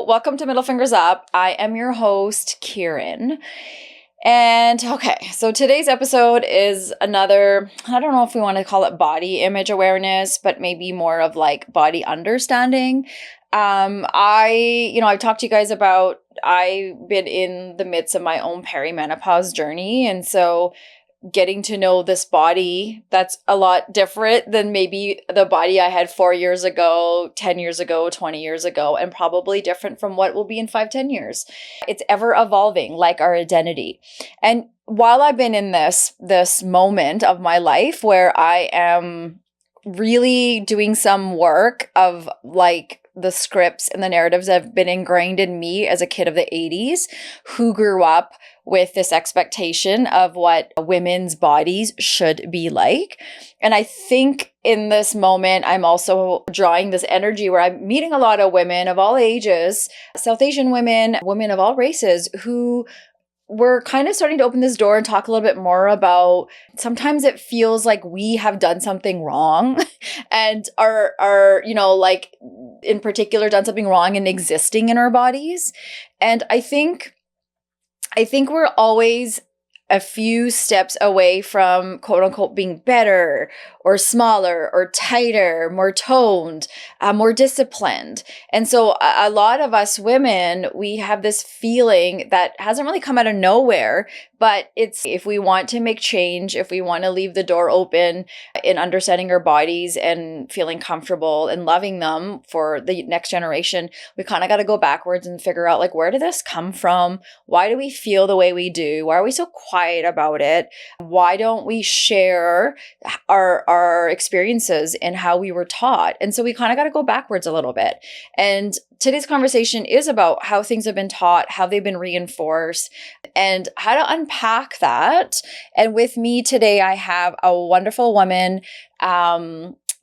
Welcome to Middle Fingers Up. I am your host, Kieran. And okay, so today's episode is another, I don't know if we want to call it body image awareness, but maybe more of like body understanding. I've talked to you guys about, I've been in the midst of my own perimenopause journey. And so getting to know this body that's a lot different than maybe the body I had 4 years ago, 10 years ago, 20 years ago, and probably different from what will be in 5-10 years. It's ever evolving, like our identity. And while I've been in this moment of my life where I am really doing some work of like the scripts and the narratives that have been ingrained in me as a kid of the 80s who grew up with this expectation of what women's bodies should be like. And I think in this moment, I'm also drawing this energy where I'm meeting a lot of women of all ages, South Asian women, women of all races who we're kind of starting to open this door and talk a little bit more about sometimes it feels like we have done something wrong and are like in particular done something wrong in existing in our bodies. And I think we're always a few steps away from quote unquote being better or smaller or tighter, more toned, more disciplined. And so a lot of us women, we have this feeling that hasn't really come out of nowhere, but it's if we want to make change, if we want to leave the door open in understanding our bodies and feeling comfortable and loving them for the next generation, we kind of got to go backwards and figure out like, where did this come from? Why do we feel the way we do? Why are we so quiet about it? Why don't we share our experiences and how we were taught? And so we kind of got to go backwards a little bit. And today's conversation is about how things have been taught, how they've been reinforced, and how to unpack that. And with me today, I have a wonderful woman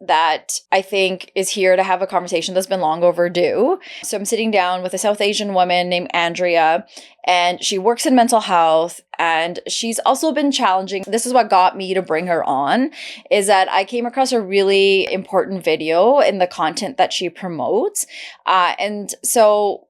that I think is here to have a conversation that's been long overdue. So I'm sitting down with a South Asian woman named Andrea, and she works in mental health, and she's also been challenging. This is what got me to bring her on, is that I came across a really important video in the content that she promotes. And so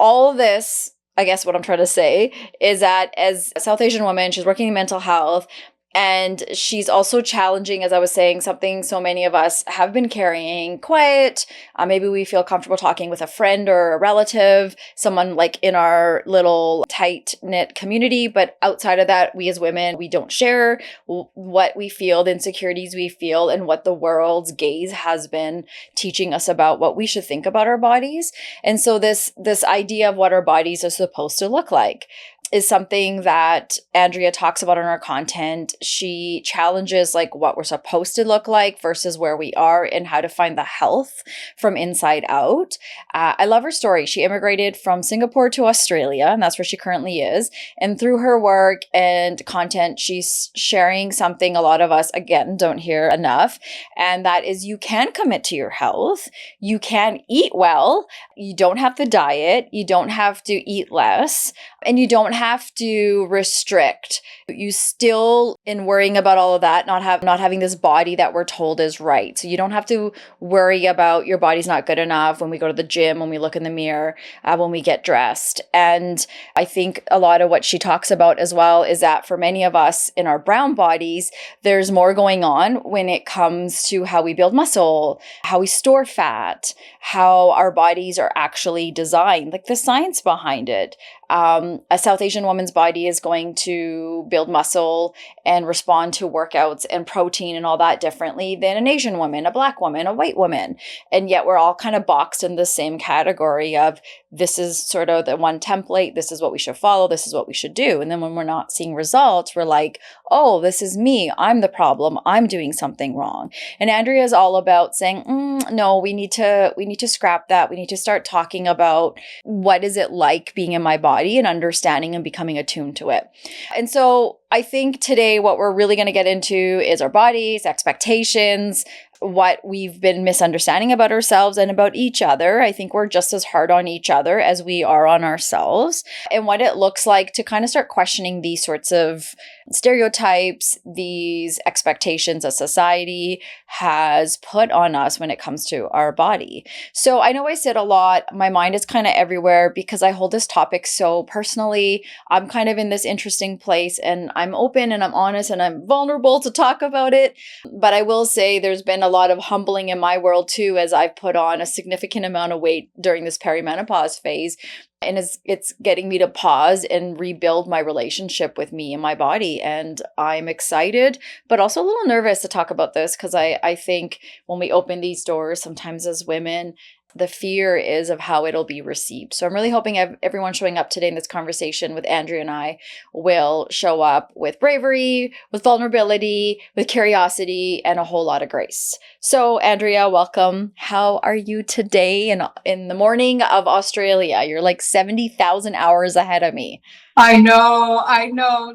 all this, I guess what I'm trying to say is that as a South Asian woman, she's working in mental health, and she's also challenging, as I was saying, something so many of us have been carrying quiet. Maybe we feel comfortable talking with a friend or a relative, someone like in our little tight-knit community. But outside of that, we as women, we don't share what we feel, the insecurities we feel, and what the world's gaze has been teaching us about what we should think about our bodies. And so this idea of what our bodies are supposed to look like is something that Andrea talks about in her content. She challenges like what we're supposed to look like versus where we are and how to find the health from inside out. I love her story. She immigrated from Singapore to Australia, and that's where she currently is. And through her work and content, she's sharing something a lot of us, again, don't hear enough. And that is you can commit to your health. You can eat well. You don't have to diet. You don't have to eat less. And you don't have to restrict. You still, in worrying about all of that, not having this body that we're told is right. So you don't have to worry about your body's not good enough when we go to the gym, when we look in the mirror, when we get dressed. And I think a lot of what she talks about as well is that for many of us in our brown bodies, there's more going on when it comes to how we build muscle, how we store fat, how our bodies are actually designed, like the science behind it. A South Asian woman's body is going to build muscle and respond to workouts and protein and all that differently than an Asian woman, a Black woman, a white woman. And yet we're all kind of boxed in the same category of this is sort of the one template. This is what we should follow. This is what we should do. And then when we're not seeing results, we're like, oh, this is me. I'm the problem. I'm doing something wrong. And Andrea is all about saying, no, we need to scrap that. We need to start talking about what is it like being in my body. body and understanding and becoming attuned to it. And so I think today what we're really going to get into is our bodies, expectations, what we've been misunderstanding about ourselves and about each other. I think we're just as hard on each other as we are on ourselves, and what it looks like to kind of start questioning these sorts of stereotypes, these expectations that society has put on us when it comes to our body. So I know I said a lot. My mind is kind of everywhere because I hold this topic so personally. I'm kind of in this interesting place, and I'm open and I'm honest and I'm vulnerable to talk about it. But I will say there's been a lot of humbling in my world too, as I've put on a significant amount of weight during this perimenopause phase. And it's getting me to pause and rebuild my relationship with me and my body. And I'm excited, but also a little nervous to talk about this because I think when we open these doors, sometimes as women, the fear is of how it'll be received. So I'm really hoping everyone showing up today in this conversation with Andrea and I will show up with bravery, with vulnerability, with curiosity, and a whole lot of grace. So Andrea, welcome. How are you today in the morning of Australia? You're like 70,000 hours ahead of me. I know.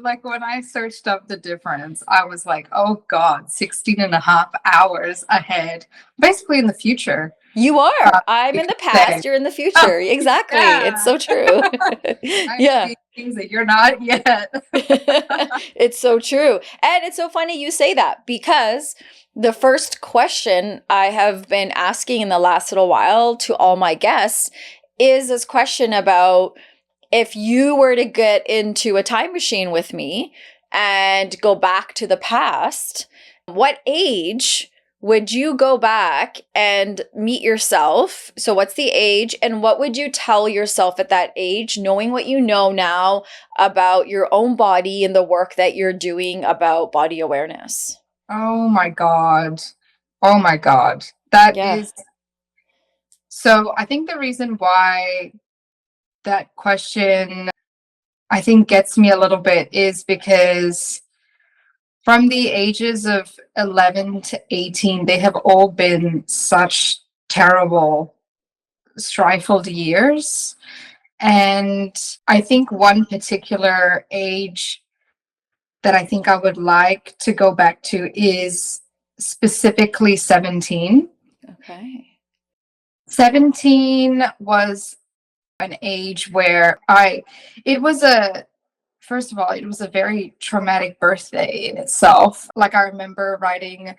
Like when I searched up the difference, I was like, oh God, 16 and a half hours ahead, basically in the future. You are. I'm You in the could say. past. You're in the Oh, future. Exactly. It's yeah. so true. I'm Yeah. seeing things that you're not yet. It's so true. And it's so funny you say that because the first question I have been asking in the last little while to all my guests is this question about if you were to get into a time machine with me and go back to the past, what age would you go back and meet yourself? So, what's the age, and what would you tell yourself at that age, knowing what you know now about your own body and the work that you're doing about body awareness? Oh my God. Oh my God. That Yeah. is so. I think the reason why that question I think gets me a little bit is because from the ages of 11 to 18, they have all been such terrible, strifled years. And I think one particular age that I think I would like to go back to is specifically 17. Okay. 17 was an age where it was first of all, it was a very traumatic birthday in itself. Like I remember writing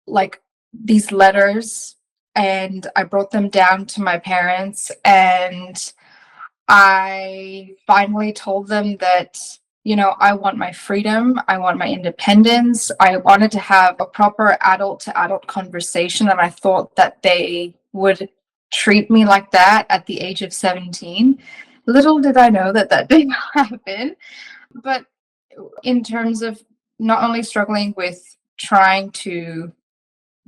like these letters and I brought them down to my parents and I finally told them that, I want my freedom, I want my independence. I wanted to have a proper adult to adult conversation, and I thought that they would treat me like that at the age of 17. Little did I know that that didn't happen. But in terms of not only struggling with trying to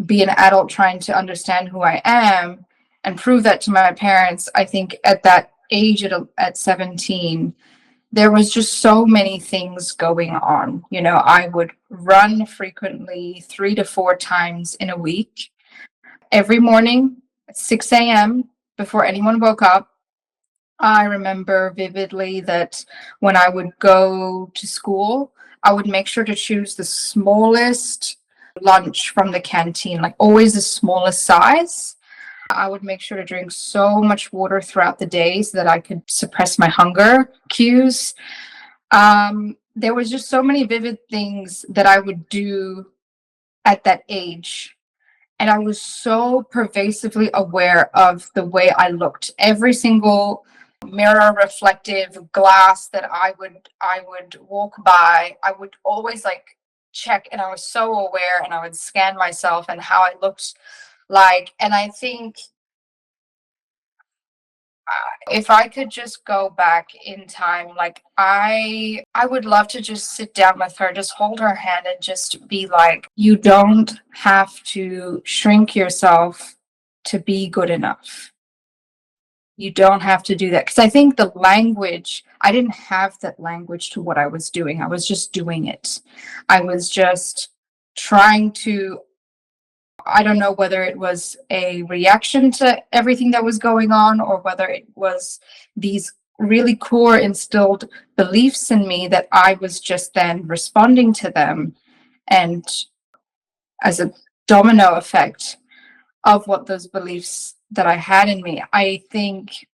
be an adult, trying to understand who I am and prove that to my parents, I think at that age at 17, there was just so many things going on. I would run frequently 3 to 4 times in a week, every morning at 6 a.m. before anyone woke up. I remember vividly that when I would go to school, I would make sure to choose the smallest lunch from the canteen, like always the smallest size. I would make sure to drink so much water throughout the day so that I could suppress my hunger cues. There was just so many vivid things that I would do at that age. And I was so pervasively aware of the way I looked. Every single mirror reflective glass that I would walk by, I would always like check, and I was so aware, and I would scan myself and how I looked like. And I think if I could just go back in time, like I would love to just sit down with her, just hold her hand and just be like, you don't have to shrink yourself to be good enough. You don't have to do that. Because I think the language, I didn't have that language to what I was doing. I was just doing it. I was just trying to, I don't know whether it was a reaction to everything that was going on or whether it was these really core instilled beliefs in me that I was just then responding to them. And as a domino effect of what those beliefs that I had in me, I think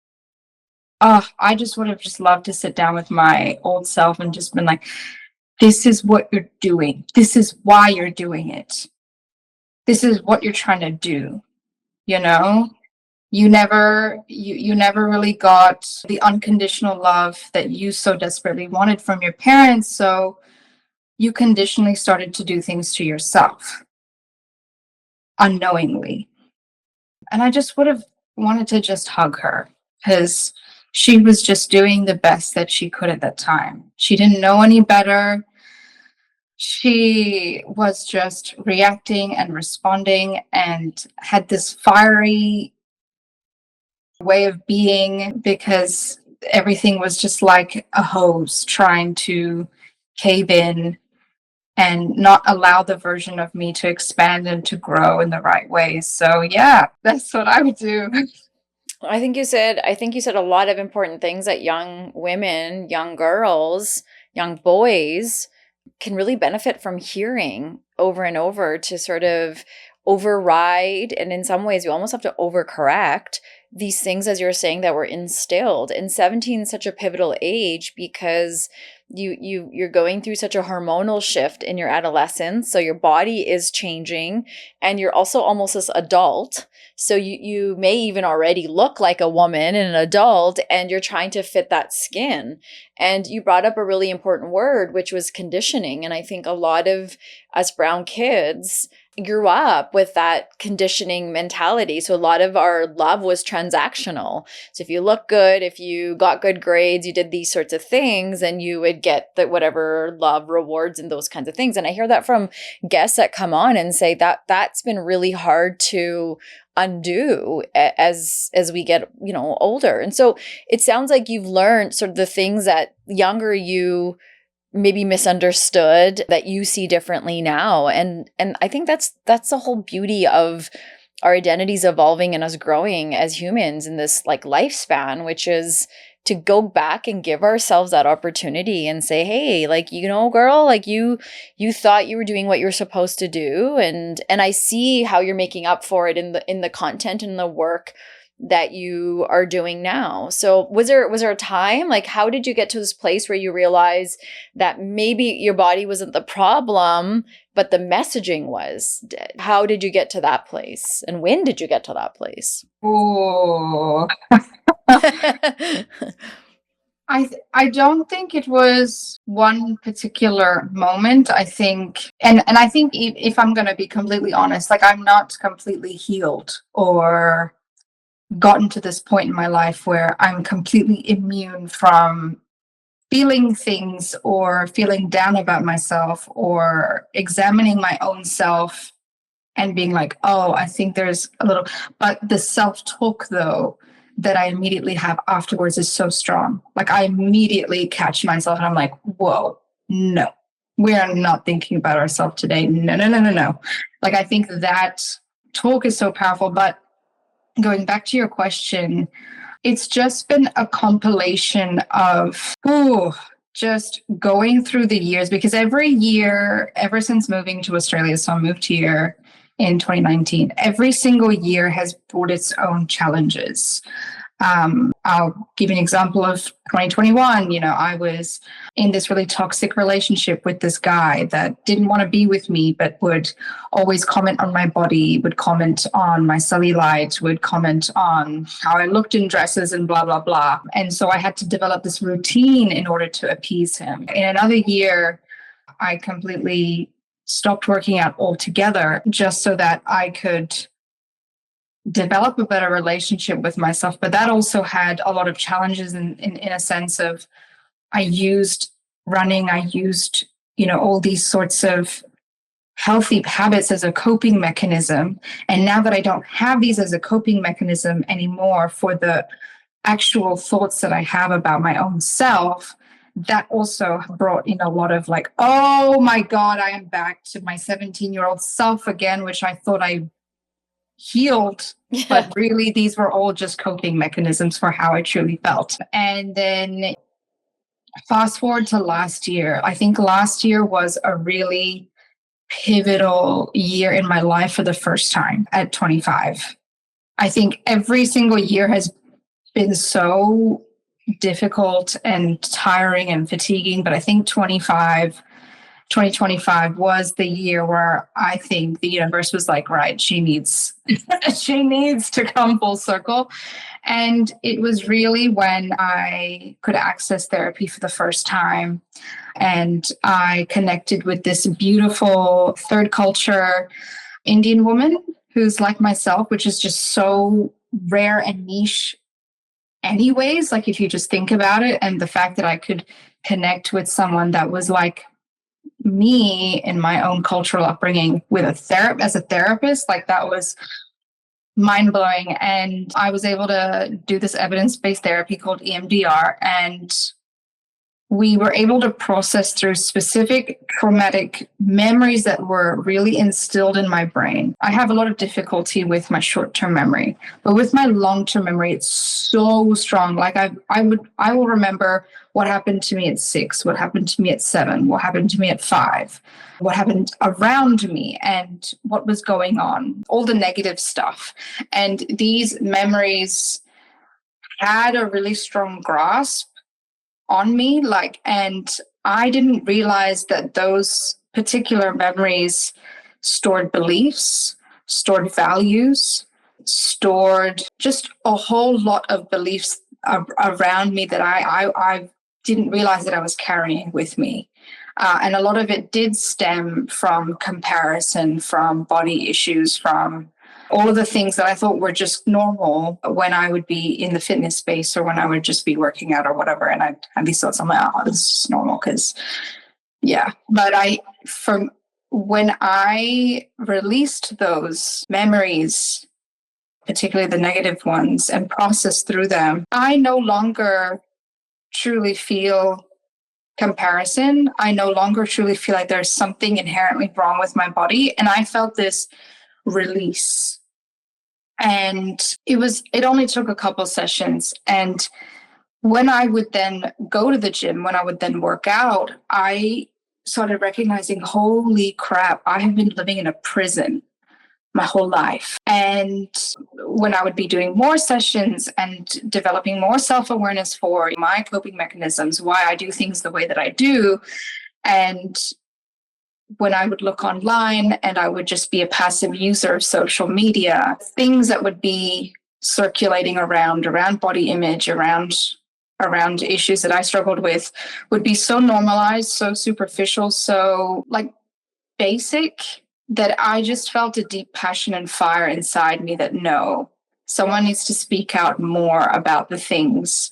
I just would have just loved to sit down with my old self and just been like, this is what you're doing. This is why you're doing it. This is what you're trying to do. You know, you never really got the unconditional love that you so desperately wanted from your parents. So you conditionally started to do things to yourself unknowingly. And I just would have wanted to just hug her because she was just doing the best that she could at that time. She didn't know any better. She was just reacting and responding and had this fiery way of being because everything was just like a hose trying to cave in and not allow the version of me to expand and to grow in the right ways. So yeah, that's what I would do. I think you said a lot of important things that young women, young girls, young boys can really benefit from hearing over and over to sort of override, and in some ways you almost have to overcorrect these things, as you're saying, that were instilled. And 17 is such a pivotal age because you're going through such a hormonal shift in your adolescence, so your body is changing and you're also almost this adult, so you may even already look like a woman and an adult, and you're trying to fit that skin. And you brought up a really important word, which was conditioning. And I think a lot of us brown kids grew up with that conditioning mentality. So a lot of our love was transactional. So if you look good, if you got good grades, you did these sorts of things, and you would get the whatever love rewards and those kinds of things. And I hear that from guests that come on and say that that's been really hard to undo as we get, older. And so it sounds like you've learned sort of the things that younger you maybe misunderstood that you see differently now. And I think that's the whole beauty of our identities evolving and us growing as humans in this like lifespan, which is to go back and give ourselves that opportunity and say, hey, like, girl, like you thought you were doing what you're supposed to do. And I see how you're making up for it in the content and the work that you are doing now. So was there a time, like, how did you get to this place where you realize that maybe your body wasn't the problem, but the messaging was? How did you get to that place? And when did you get to that place? Oh, I don't think it was one particular moment. I think, and I think if I'm going to be completely honest, like I'm not completely healed or gotten to this point in my life where I'm completely immune from feeling things or feeling down about myself or examining my own self and being like, oh, I think there's a little, but the self-talk though that I immediately have afterwards is so strong. Like I immediately catch myself and I'm like, whoa, no, we are not thinking about ourselves today. No, no, no, no, no. Like I think that talk is so powerful. But going back to your question, it's just been a compilation of just going through the years, because every year, ever since moving to Australia, so I moved here in 2019, every single year has brought its own challenges. I'll give you an example of 2021. I was in this really toxic relationship with this guy that didn't want to be with me, but would always comment on my body, would comment on my cellulite, would comment on how I looked in dresses and blah, blah, blah. And so I had to develop this routine in order to appease him. In another year, I completely stopped working out altogether just so that I could develop a better relationship with myself. But that also had a lot of challenges in a sense of I used running, I used, all these sorts of healthy habits as a coping mechanism. And now that I don't have these as a coping mechanism anymore for the actual thoughts that I have about my own self, that also brought in a lot of like, oh my God, I am back to my 17-year-old self again, which I thought I healed, Yeah. but really these were all just coping mechanisms for how I truly felt. And then fast forward to last year. I think last year was a really pivotal year in my life for the first time at 25. I think every single year has been so difficult and tiring and fatiguing, but I think 2025 was the year where I think the universe was like, right, she needs she needs to come full circle. And it was really when I could access therapy for the first time. And I connected with this beautiful third culture Indian woman who's like myself, which is just so rare and niche anyways. Like if you just think about it, and the fact that I could connect with someone that was like me in my own cultural upbringing with as a therapist, like that was mind blowing. And I was able to do this evidence based therapy called EMDR, and we were able to process through specific traumatic memories that were really instilled in my brain. I have a lot of difficulty with my short-term memory, but with my long-term memory, it's so strong. Like I will remember what happened to me at 6, what happened to me at 7, what happened to me at 5, what happened around me, and what was going on, all the negative stuff. And these memories had a really strong grasp on me, like, and I didn't realize that those particular memories stored beliefs, stored values, stored just a whole lot of beliefs around me that I didn't realize that I was carrying with me. And a lot of it did stem from comparison, from body issues, from all of the things that I thought were just normal when I would be in the fitness space or when I would just be working out or whatever. And I'd have these thoughts, I'm like, oh, this is normal because, yeah. But from when I released those memories, particularly the negative ones, and processed through them, I no longer truly feel comparison. I no longer truly feel like there's something inherently wrong with my body. And I felt this release. And it only took a couple sessions. And when I would then go to the gym, when I would then work out, I started recognizing, holy crap, I have been living in a prison my whole life. And when I would be doing more sessions and developing more self-awareness for my coping mechanisms, why I do things the way that I do, and when I would look online and I would just be a passive user of social media, things that would be circulating around body image, around issues that I struggled with would be so normalized, so superficial, so like basic, that I just felt a deep passion and fire inside me that no, someone needs to speak out more about the things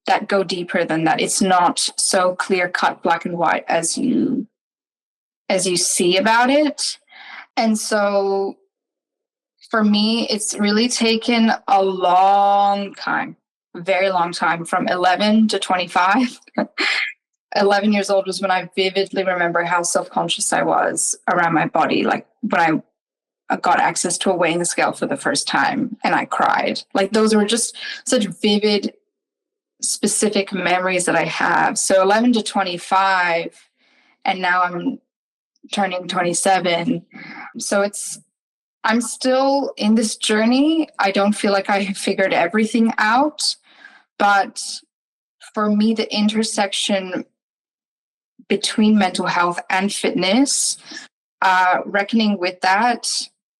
that go deeper than that. It's not so clear cut, black and white as you see about it. And so for me, it's really taken a long time, a very long time, from 11 to 25. 11 years old was when I vividly remember how self-conscious I was around my body. Like when I got access to a weighing scale for the first time and I cried. Like those were just such vivid, specific memories that I have. So 11 to 25, and now I'm turning 27. So I'm still in this journey. I don't feel like I have figured everything out, but for me, the intersection between mental health and fitness, reckoning with that,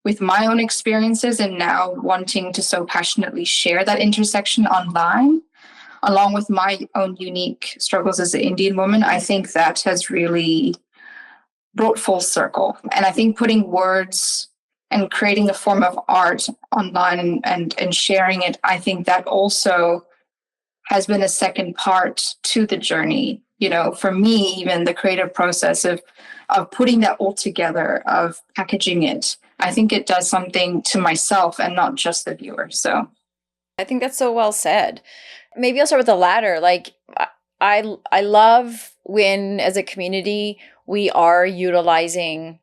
with my own experiences, and now wanting to so passionately share that intersection online, along with my own unique struggles as an Indian woman, I think that has really brought full circle. And I think putting words and creating a form of art online and sharing it, I think that also has been a second part to the journey. You know, for me, even the creative process of putting that all together, of packaging it, I think it does something to myself and not just the viewer. So I think that's so well said. Maybe I'll start with the latter. Like I love when as a community we are utilizing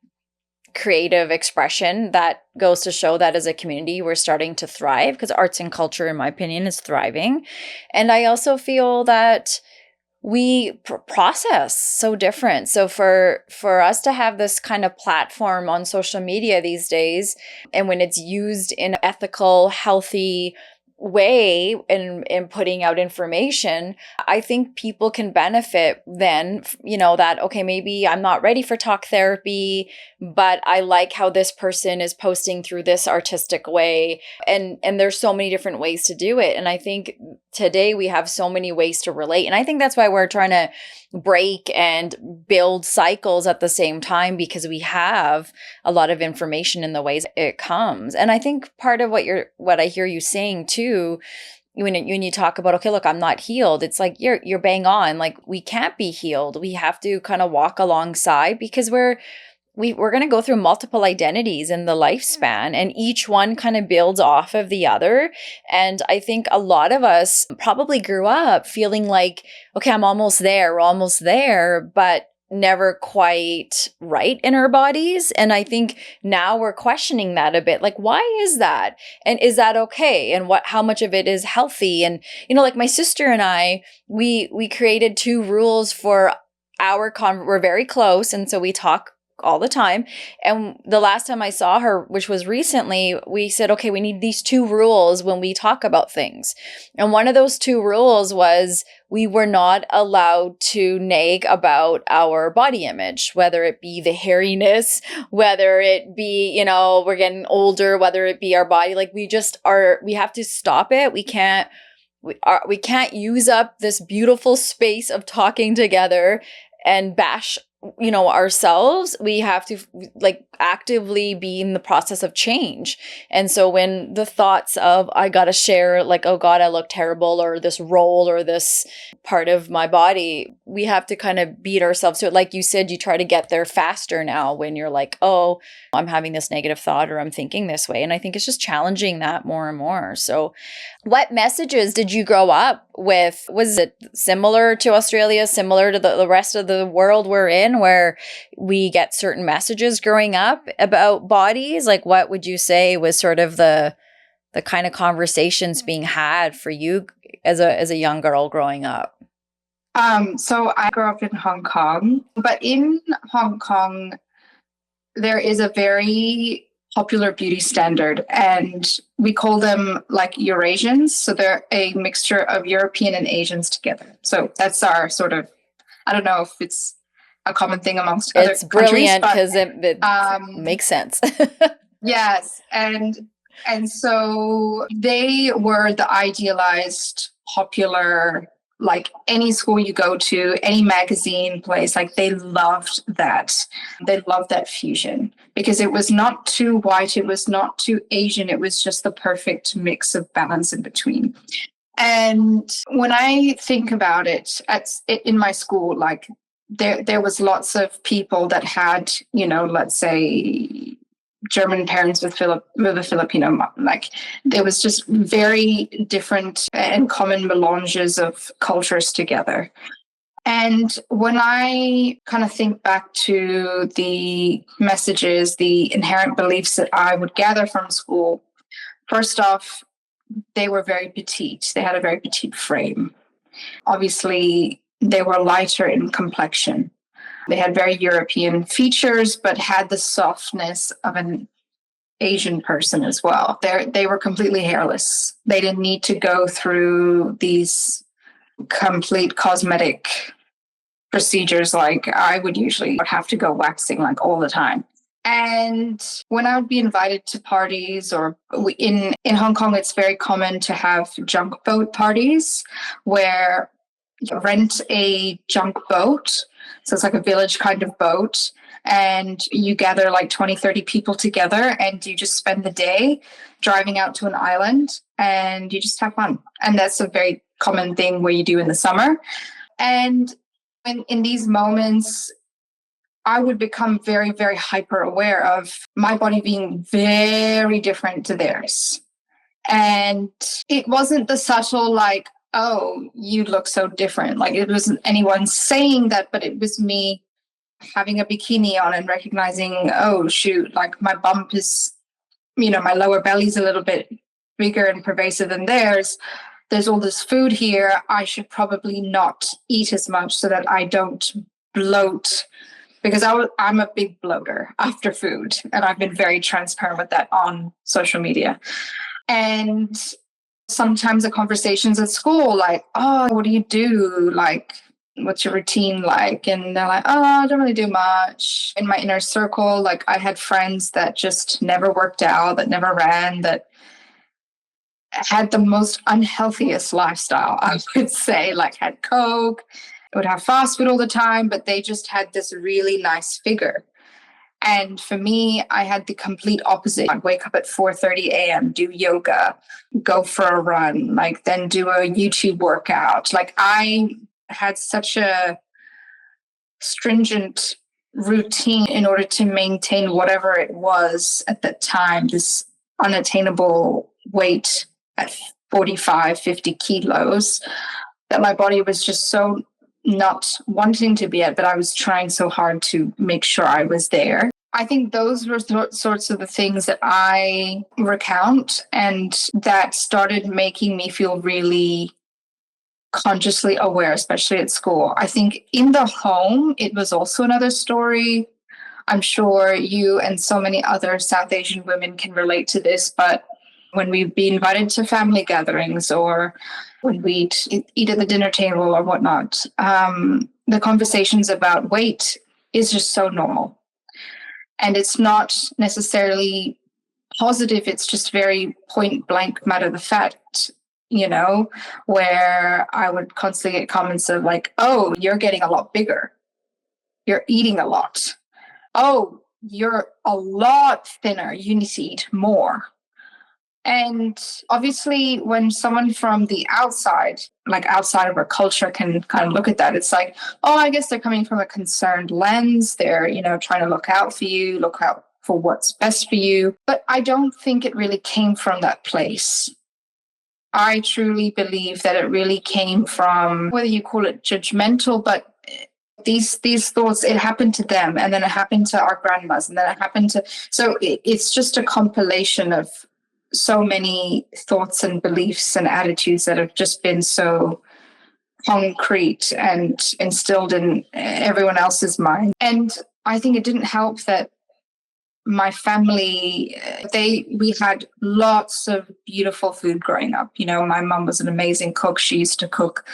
creative expression, that goes to show that as a community, we're starting to thrive, because arts and culture, in my opinion, is thriving. And I also feel that we process so different. So for us to have this kind of platform on social media these days, and when it's used in an ethical, healthy way in putting out information, I think people can benefit then, that, okay, maybe I'm not ready for talk therapy, but I like how this person is posting through this artistic way. And there's so many different ways to do it. And I think today we have so many ways to relate. And I think that's why we're trying to break and build cycles at the same time, because we have a lot of information in the ways it comes. And I think part of what I hear you saying too, when you talk about, okay, look, I'm not healed, it's like you're bang on. Like, we can't be healed. We have to kind of walk alongside, because we're going to go through multiple identities in the lifespan, and each one kind of builds off of the other. And I think a lot of us probably grew up feeling like, okay, I'm almost there, we're almost there, but never quite right in our bodies. And I think now we're questioning that a bit. Like, why is that? And is that okay? And how much of it is healthy? And, like my sister and I, we created 2 rules for our we're very close. And so we talk all the time. And the last time I saw her, which was recently, we said, okay, we need these 2 rules when we talk about things. And one of those 2 rules was we were not allowed to nag about our body image, whether it be the hairiness, whether it be, we're getting older, whether it be our body. Like, we have to stop it. We can't use up this beautiful space of talking together and bash ourselves. We have to actively be in the process of change. And so when the thoughts of, I gotta share, like, oh God, I look terrible, or this role or this part of my body, we have to kind of beat ourselves to it. Like you said, you try to get there faster now when you're like, oh, I'm having this negative thought, or I'm thinking this way. And I think it's just challenging that more and more. So what messages did you grow up with? Was it similar to Australia, similar to the rest of the world we're in, where we get certain messages growing up about bodies? Like, what would you say was sort of the kind of conversations being had for you as a young girl growing up? So I grew up in Hong Kong, but in Hong Kong, there is a very popular beauty standard, and we call them like Eurasians. So they're a mixture of European and Asians together. So that's our sort of, I don't know if it's a common thing amongst other countries. It's brilliant, because it makes sense. Yes. And so they were the idealized, popular, like any school you go to, any magazine place, like they loved that. They loved that fusion, because it was not too white, it was not too Asian, it was just the perfect mix of balance in between. And when I think about it, in my school, like there was lots of people that had, let's say German parents with a Filipino mom. Like, there was just very different and common melanges of cultures together. And when I kind of think back to the messages, the inherent beliefs that I would gather from school, first off, they were very petite. They had a very petite frame. Obviously, they were lighter in complexion. They had very European features, but had the softness of an Asian person as well. They were completely hairless. They didn't need to go through these complete cosmetic procedures like I would usually have to go waxing like all the time. And when I would be invited to parties, or in Hong Kong, it's very common to have junk boat parties where you rent a junk boat. So it's like a village kind of boat. And you gather like 20, 30 people together, and you just spend the day driving out to an island, and you just have fun. And that's a very common thing where you do in the summer. And in these moments, I would become very, very hyper aware of my body being very different to theirs. And it wasn't the subtle, like, oh, you look so different. Like, it wasn't anyone saying that, but it was me having a bikini on and recognizing, oh, shoot, like my bump is, my lower belly's a little bit bigger and pervasive than theirs. There's all this food here. I should probably not eat as much so that I don't bloat, because I'm a big bloater after food. And I've been very transparent with that on social media. And sometimes the conversations at school, like, oh, what do you do? Like, what's your routine like? And they're like, oh, I don't really do much. In my inner circle, like I had friends that just never worked out, that never ran, that had the most unhealthiest lifestyle, I would say, like had Coke, would have fast food all the time, but they just had this really nice figure. And for me, I had the complete opposite. I'd wake up at 4:30 a.m., do yoga, go for a run, like then do a YouTube workout. Like I had such a stringent routine in order to maintain whatever it was at that time, this unattainable weight at 45, 50 kilos, that my body was just so not wanting to be at, but I was trying so hard to make sure I was there. I think those were sorts of the things that I recount, and that started making me feel really consciously aware, especially at school. I think in the home, it was also another story. I'm sure you and so many other South Asian women can relate to this, but when we'd be invited to family gatherings or when we'd eat at the dinner table or whatnot, the conversations about weight is just so normal. And it's not necessarily positive, it's just very point blank matter of fact, where I would constantly get comments of like, oh, you're getting a lot bigger. You're eating a lot. Oh, you're a lot thinner. You need to eat more. And obviously, when someone from the outside, like outside of our culture, can kind of look at that, it's like, oh, I guess they're coming from a concerned lens. They're, trying to look out for you, look out for what's best for you. But I don't think it really came from that place. I truly believe that it really came from, whether you call it judgmental, but these thoughts, it happened to them, and then it happened to our grandmas, and then it happened to, so it's just a compilation of so many thoughts and beliefs and attitudes that have just been so concrete and instilled in everyone else's mind. And I think it didn't help that my family, we had lots of beautiful food growing up. My mom was an amazing cook. She used to cook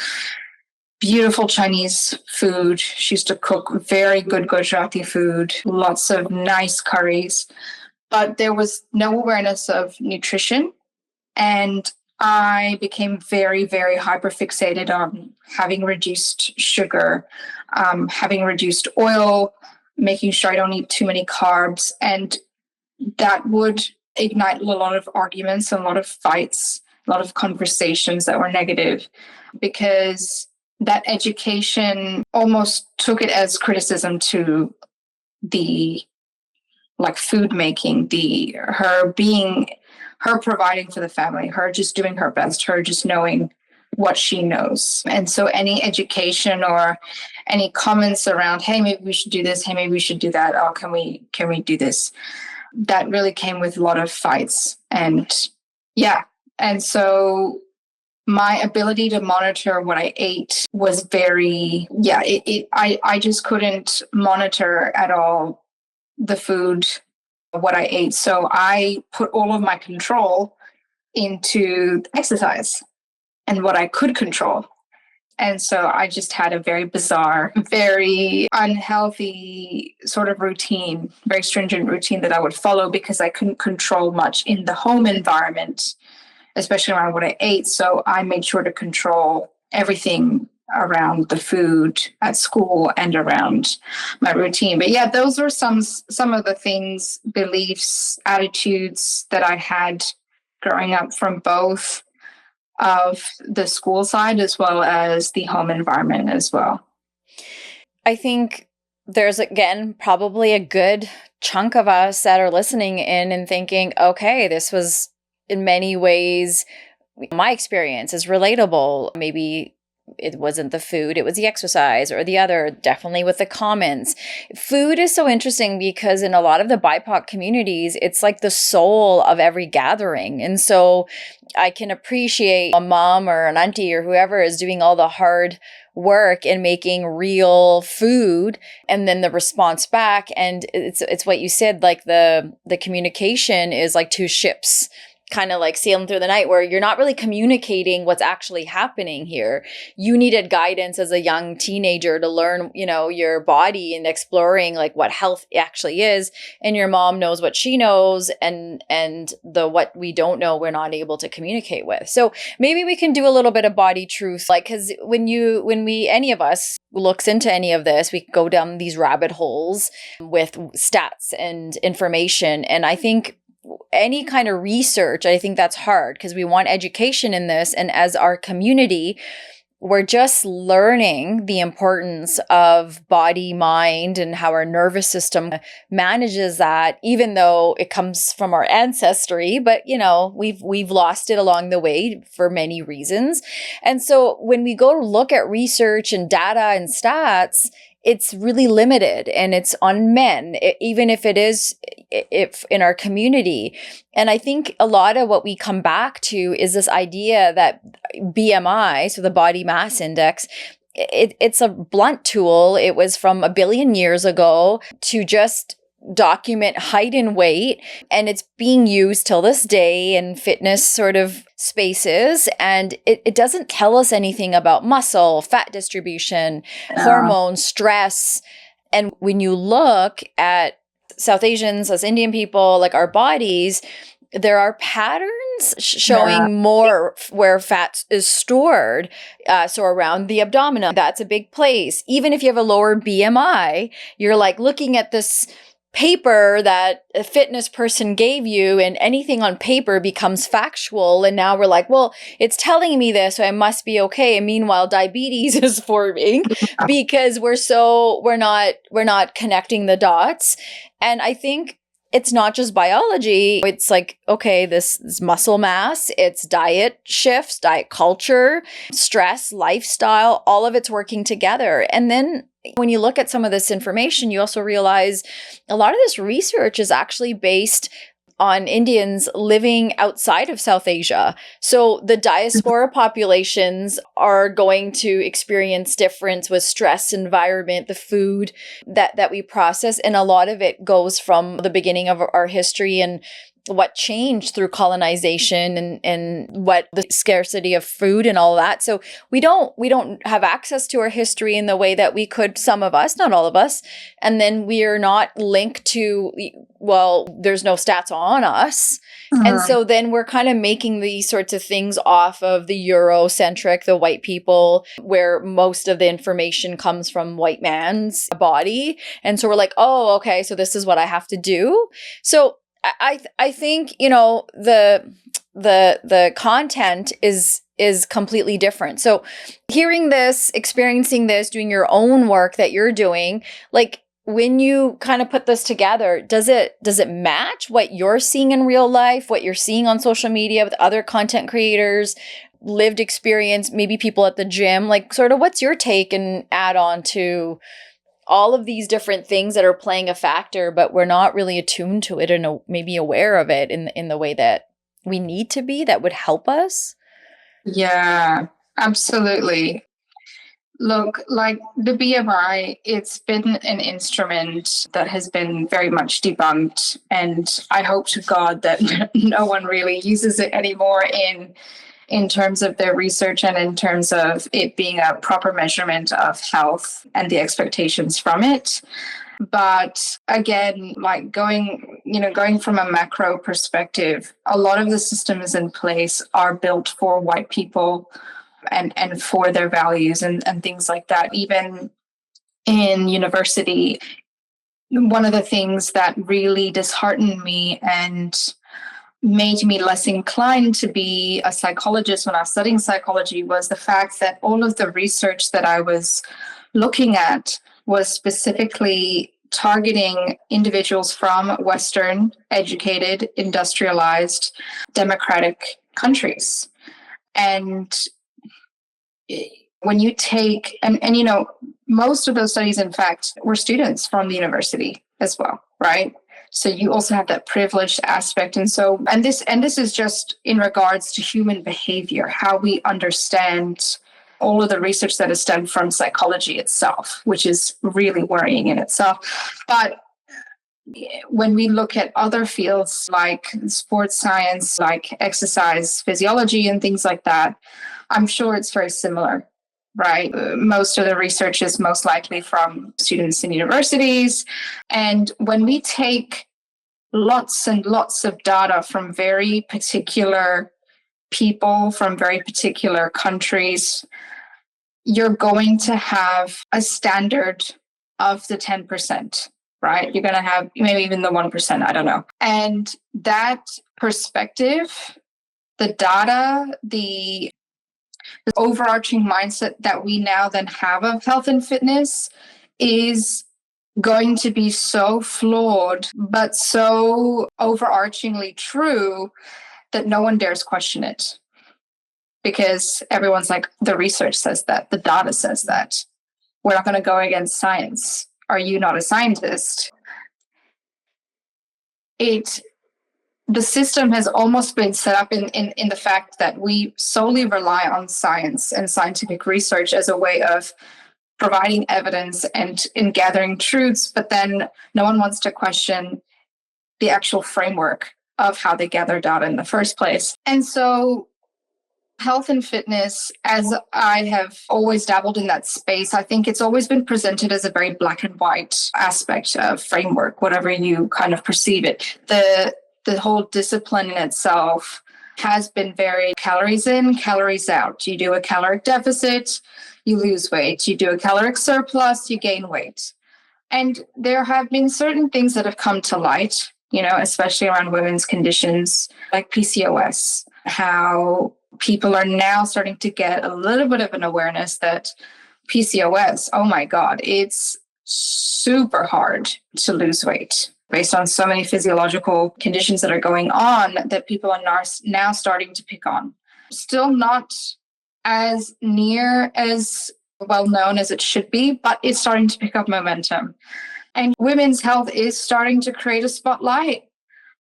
beautiful Chinese food. She used to cook very good Gujarati food, lots of nice curries. But there was no awareness of nutrition. And I became very, very hyperfixated on having reduced sugar, having reduced oil, making sure I don't eat too many carbs. And that would ignite a lot of arguments, a lot of fights, a lot of conversations that were negative, because that education almost took it as criticism to the like food making, her providing for the family, her just doing her best, her just knowing what she knows. And so any education or any comments around, hey, maybe we should do this, hey, maybe we should do that, oh, can we do this? That really came with a lot of fights. And so my ability to monitor what I ate was very, I just couldn't monitor at all the food, what I ate. So I put all of my control into exercise and what I could control. And so I just had a very bizarre, very unhealthy sort of routine, very stringent routine that I would follow because I couldn't control much in the home environment, especially around what I ate. So I made sure to control everything around the food at school and around my routine. But yeah, those were some of the things, beliefs, attitudes that I had growing up from both of the school side as well as the home environment as well. I think there's, again, probably a good chunk of us that are listening in and thinking, okay, this was in many ways, my experience is relatable. Maybe it wasn't the food, it was the exercise or the other, definitely with the comments. Food is so interesting because in a lot of the BIPOC communities, it's like the soul of every gathering. And so I can appreciate a mom or an auntie or whoever is doing all the hard work in making real food, and then the response back. And it's what you said, like the communication is like two ships kind of like sailing through the night, where you're not really communicating what's actually happening here. You needed guidance as a young teenager to learn, your body and exploring like what health actually is. And your mom knows what she knows, and the what we don't know, we're not able to communicate with. So maybe we can do a little bit of body truth, like, because when any of us looks into any of this, we go down these rabbit holes with stats and information. And I think any kind of research, I think that's hard because we want education in this. And as our community, we're just learning the importance of body, mind, and how our nervous system manages that, even though it comes from our ancestry. But, we've lost it along the way for many reasons. And so when we go to look at research and data and stats, it's really limited, and it's on men, even if it is if in our community. And I think a lot of what we come back to is this idea that BMI, so the body mass index, it's a blunt tool. It was from a billion years ago to just document height and weight, and it's being used till this day in fitness sort of spaces, and it doesn't tell us anything about muscle, fat distribution, hormones, stress. And when you look at South Asians, as Indian people, like our bodies, there are patterns showing more where fat is stored. So around the abdomen, that's a big place. Even if you have a lower BMI, you're like looking at this paper that a fitness person gave you, and anything on paper becomes factual. And now we're like, well, it's telling me this, so I must be okay. And meanwhile, diabetes is forming because we're not connecting the dots. And I think it's not just biology. It's like, okay, this is muscle mass, it's diet shifts, diet culture, stress, lifestyle, all of it's working together. And then when you look at some of this information, you also realize a lot of this research is actually based on Indians living outside of South Asia. So the diaspora populations are going to experience difference with stress, environment, the food that we process. And a lot of it goes from the beginning of our history and what changed through colonization and what the scarcity of food and all that. So we don't have access to our history in the way that we could, some of us, not all of us. And then we are not linked to, well, there's no stats on us. And so then we're kind of making these sorts of things off of the Eurocentric, the white people, where most of the information comes from white man's body. And so we're like, oh, okay, so this is what I have to do. So I think, the content is completely different. So hearing this, experiencing this, doing your own work that you're doing, like when you kind of put this together, does it match what you're seeing in real life, what you're seeing on social media with other content creators, lived experience, maybe people at the gym? Like, sort of what's your take and add on to all of these different things that are playing a factor, but we're not really attuned to it and maybe aware of it in the way that we need to be, that would help us? Yeah, absolutely. Look, like the BMI, it's been an instrument that has been very much debunked, and I hope to God that no one really uses it anymore in terms of their research and in terms of it being a proper measurement of health and the expectations from it. But again, like going from a macro perspective, a lot of the systems in place are built for white people and for their values and things like that. Even in university, one of the things that really disheartened me and made me less inclined to be a psychologist when I was studying psychology was the fact that all of the research that I was looking at was specifically targeting individuals from Western, educated, industrialized, democratic countries. And When you take, and you know, most of those studies, in fact, were students from the university as well, right? So you also have that privileged aspect. And so, and this is just in regards to human behavior, how we understand all of the research that has stemmed from psychology itself, which is really worrying in itself. But when we look at other fields like sports science, like exercise physiology and things like that, I'm sure it's very similar, right? Most of the research is most likely from students in universities. And when we take lots and lots of data from very particular people, from very particular countries, you're going to have a standard of the 10%, right? You're going to have maybe even the 1%, I don't know. And that perspective, the data, the overarching mindset that we now then have of health and fitness is going to be so flawed, but so overarchingly true that no one dares question it. Because everyone's like, the research says that, the data says that. We're not going to go against science. Are you not a scientist? The system has almost been set up in the fact that we solely rely on science and scientific research as a way of providing evidence and in gathering truths, but then no one wants to question the actual framework of how they gather data in the first place. And so health and fitness, as I have always dabbled in that space, I think it's always been presented as a very black and white aspect of framework, whatever you kind of perceive it. The whole discipline in itself has been very calories in, calories out. You do a caloric deficit, you lose weight. You do a caloric surplus, you gain weight. And there have been certain things that have come to light, you know, especially around women's conditions like PCOS, how people are now starting to get a little bit of an awareness that PCOS, oh my God, it's super hard to lose weight based on so many physiological conditions that are going on that people are now starting to pick on. Still not as near as well known as it should be, but it's starting to pick up momentum. And women's health is starting to create a spotlight.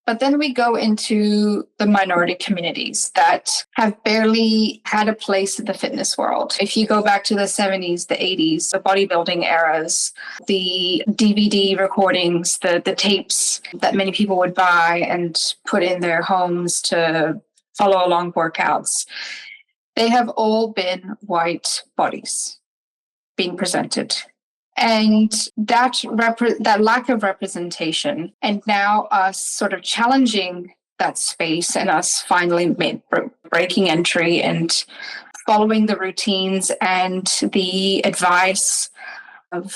But then we go into the minority communities that have barely had a place in the fitness world. If you go back to the 70s, the 80s, the bodybuilding eras, the DVD recordings, the tapes that many people would buy and put in their homes to follow along workouts, they have all been white bodies being presented. And that lack of representation, and now us sort of challenging that space and us finally breaking entry and following the routines and the advice of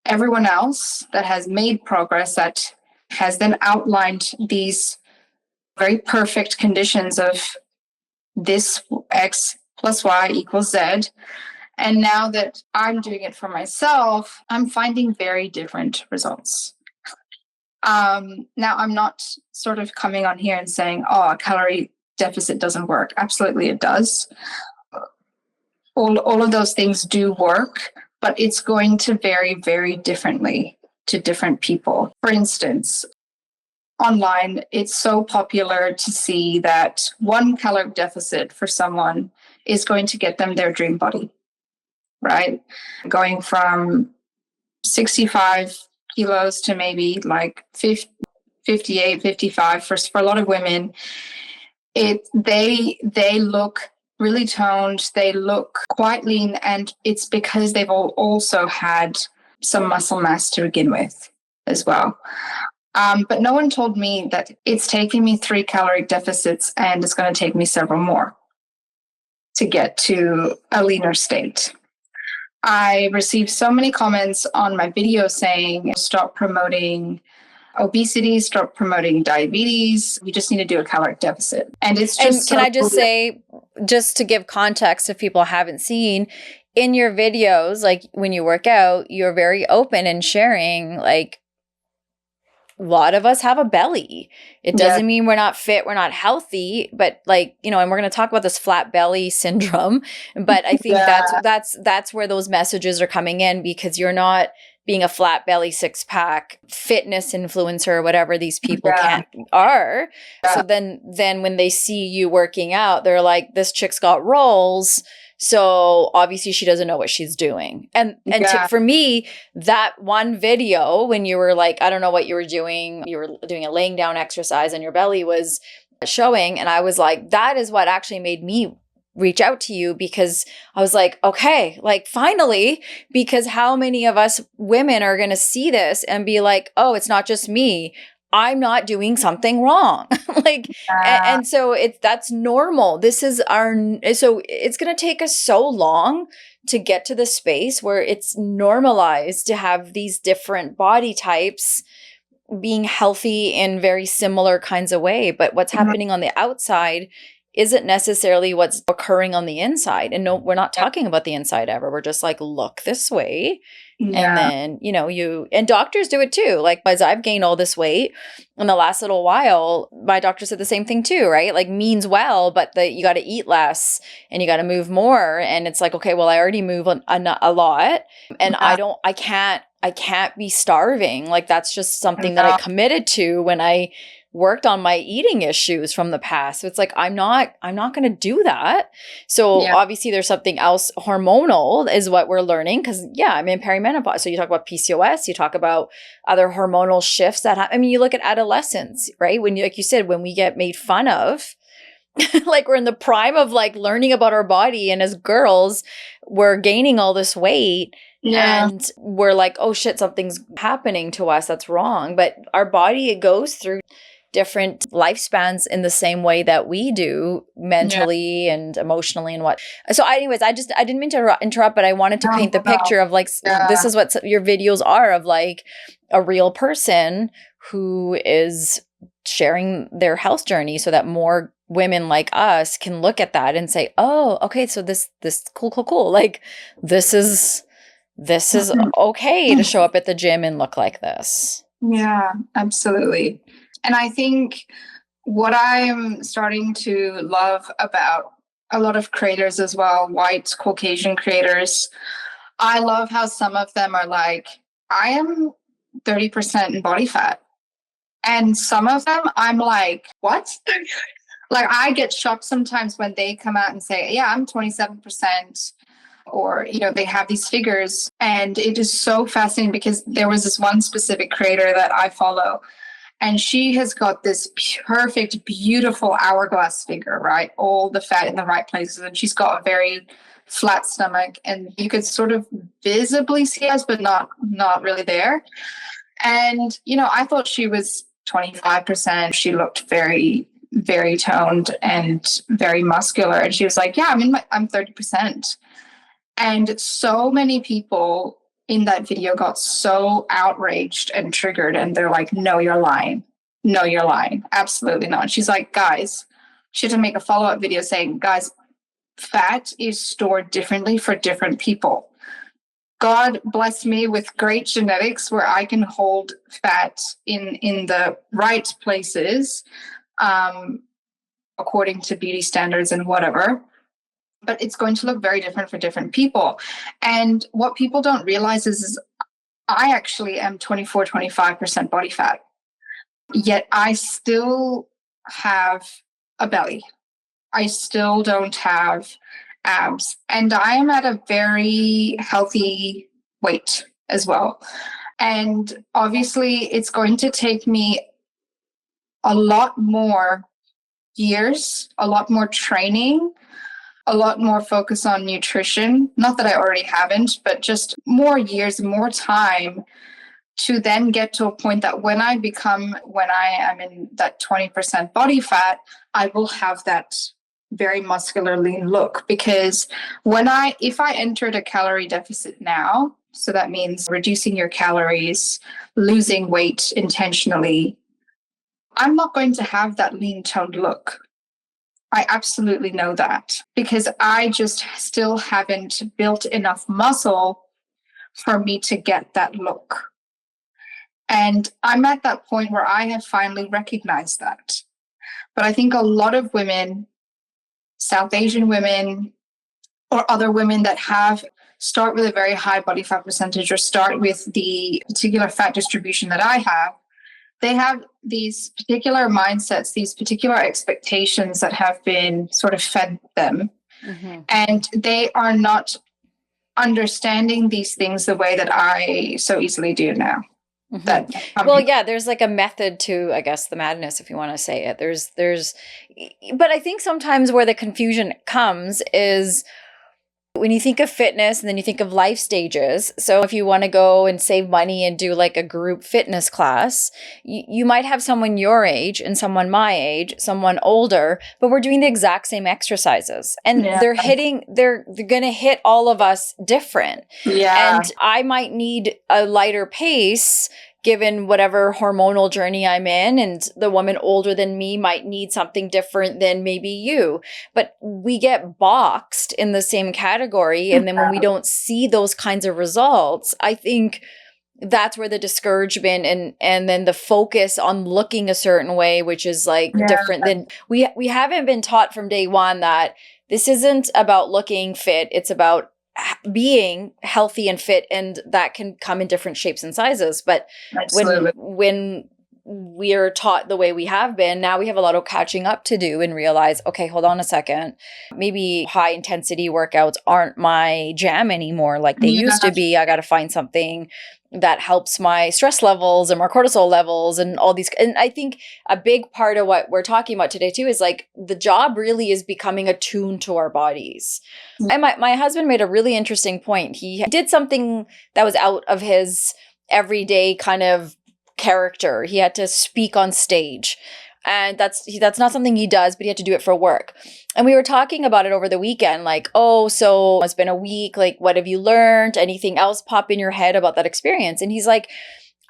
everyone else that has made progress, that has then outlined these very perfect conditions of this X plus Y equals Z. And now that I'm doing it for myself, I'm finding very different results. Now, I'm not sort of coming on here and saying, oh, a calorie deficit doesn't work. Absolutely, it does. All of those things do work, but it's going to vary very differently to different people. For instance, online, it's so popular to see that one caloric deficit for someone is going to get them their dream body. Right? Going from 65 kilos to maybe like 58, 55 for a lot of women. They look really toned, they look quite lean, and it's because they've also had some muscle mass to begin with as well. But no one told me that it's taking me 3 caloric deficits and it's going to take me several more to get to a leaner state. I received so many comments on my video saying, stop promoting obesity, stop promoting diabetes. You just need to do a caloric deficit. And it's just. And can I just say, just to give context if people haven't seen, in your videos, like when you work out, you're very open and sharing like a lot of us have a belly. It Yeah. doesn't mean we're not fit, we're not healthy, but like, you know, and we're going to talk about this flat belly syndrome, but I think Yeah. that's where those messages are coming in, because you're not being a flat belly six pack fitness influencer or whatever these people Yeah. can't are. So Yeah. then when they see you working out, they're like, this chick's got rolls. So obviously she doesn't know what she's doing. Yeah. For me, that one video when you were like, I don't know what you were doing a laying down exercise and your belly was showing, and I was like, that is what actually made me reach out to you, because I was like, okay, like finally, because how many of us women are going to see this and be like, oh, it's not just me, I'm not doing something wrong. Like, Yeah. and so that's normal. This is so it's going to take us so long to get to the space where it's normalized to have these different body types being healthy in very similar kinds of way. But what's Mhm. happening on the outside isn't necessarily what's occurring on the inside. And no, we're not talking about the inside ever. We're just like, look this way. And Yeah. then, you know, and doctors do it too. Like, as I've gained all this weight in the last little while, my doctor said the same thing too, right? Like, means well, but you got to eat less and you got to move more. And it's like, okay, well, I already move a lot, and Yeah. I can't be starving. Like, that's just something that I No. committed to when I worked on my eating issues from the past. So it's like, I'm not going to do that. So Yeah. obviously there's something else hormonal is what we're learning. Cause yeah, I'm in perimenopause. So you talk about PCOS, you talk about other hormonal shifts that happen. I mean, you look at adolescence, right? When you, like you said, when we get made fun of, like we're in the prime of like learning about our body. And as girls, we're gaining all this weight. Yeah. And we're like, oh shit, something's happening to us that's wrong. But our body, it goes through different lifespans in the same way that we do Yeah. mentally and emotionally and what. So anyways, I didn't mean to interrupt, but I wanted to No, paint the no. picture of like, this Yeah. is what your videos are, of like a real person who is sharing their health journey, so that more women like us can look at that and say, oh, okay, so this cool. Like, this is okay to show up at the gym and look like this. Yeah, absolutely. And I think what I'm starting to love about a lot of creators as well, white Caucasian creators, I love how some of them are like, I am 30% in body fat. And some of them, I'm like, what? Like, I get shocked sometimes when they come out and say, yeah, I'm 27%, or, you know, they have these figures. And it is so fascinating because there was this one specific creator that I follow, and she has got this perfect, beautiful hourglass figure, right? All the fat in the right places. And she's got a very flat stomach, and you could sort of visibly see us, but not really there. And, you know, I thought she was 25%. She looked very, very toned and very muscular. And she was like, yeah, I'm 30%. And so many people in that video got so outraged and triggered, and they're like, no, you're lying. No, you're lying. Absolutely not. She's like, guys, she had to make a follow-up video saying, guys, fat is stored differently for different people. God bless me with great genetics where I can hold fat in the right places, according to beauty standards and whatever. But it's going to look very different for different people. And what people don't realize is I actually am 25% body fat, yet I still have a belly. I still don't have abs. And I am at a very healthy weight as well. And obviously, it's going to take me a lot more years, a lot more training, a lot more focus on nutrition. Not that I already haven't, but just more years, more time to then get to a point that when I am in that 20% body fat, I will have that very muscular lean look. Because if I entered a calorie deficit now, so that means reducing your calories, losing weight intentionally, I'm not going to have that lean toned look. I absolutely know that, because I just still haven't built enough muscle for me to get that look. And I'm at that point where I have finally recognized that. But I think a lot of women, South Asian women, or other women that have start with a very high body fat percentage or start with the particular fat distribution that I have, they have these particular mindsets, these particular expectations that have been sort of fed them. Mm-hmm. And they are not understanding these things the way that I so easily do now. Mm-hmm. Well, yeah, there's like a method to, I guess, the madness, if you want to say it. But I think sometimes where the confusion comes is when you think of fitness and then you think of life stages. So if you want to go and save money and do like a group fitness class, you might have someone your age and someone my age, someone older, but we're doing the exact same exercises. And they're going to hit all of us different. Yeah. And I might need a lighter pace given whatever hormonal journey I'm in, and the woman older than me might need something different than maybe you. But we get boxed in the same category. And then when we don't see those kinds of results, I think that's where the discouragement and then the focus on looking a certain way, which is like different than we haven't been taught from day one that this isn't about looking fit. It's about being healthy and fit, and that can come in different shapes and sizes. But when we are taught the way we have been, now we have a lot of catching up to do and realize, okay, hold on a second. Maybe high intensity workouts aren't my jam anymore like they used to be. I got to find something that helps my stress levels and my cortisol levels and all these. And I think a big part of what we're talking about today too is like the job really is becoming attuned to our bodies. And my husband made a really interesting point. He did something that was out of his everyday kind of character. He had to speak on stage. And that's not something he does, but he had to do it for work. And we were talking about it over the weekend, like, oh, so it's been a week. Like, what have you learned? Anything else pop in your head about that experience? And he's like,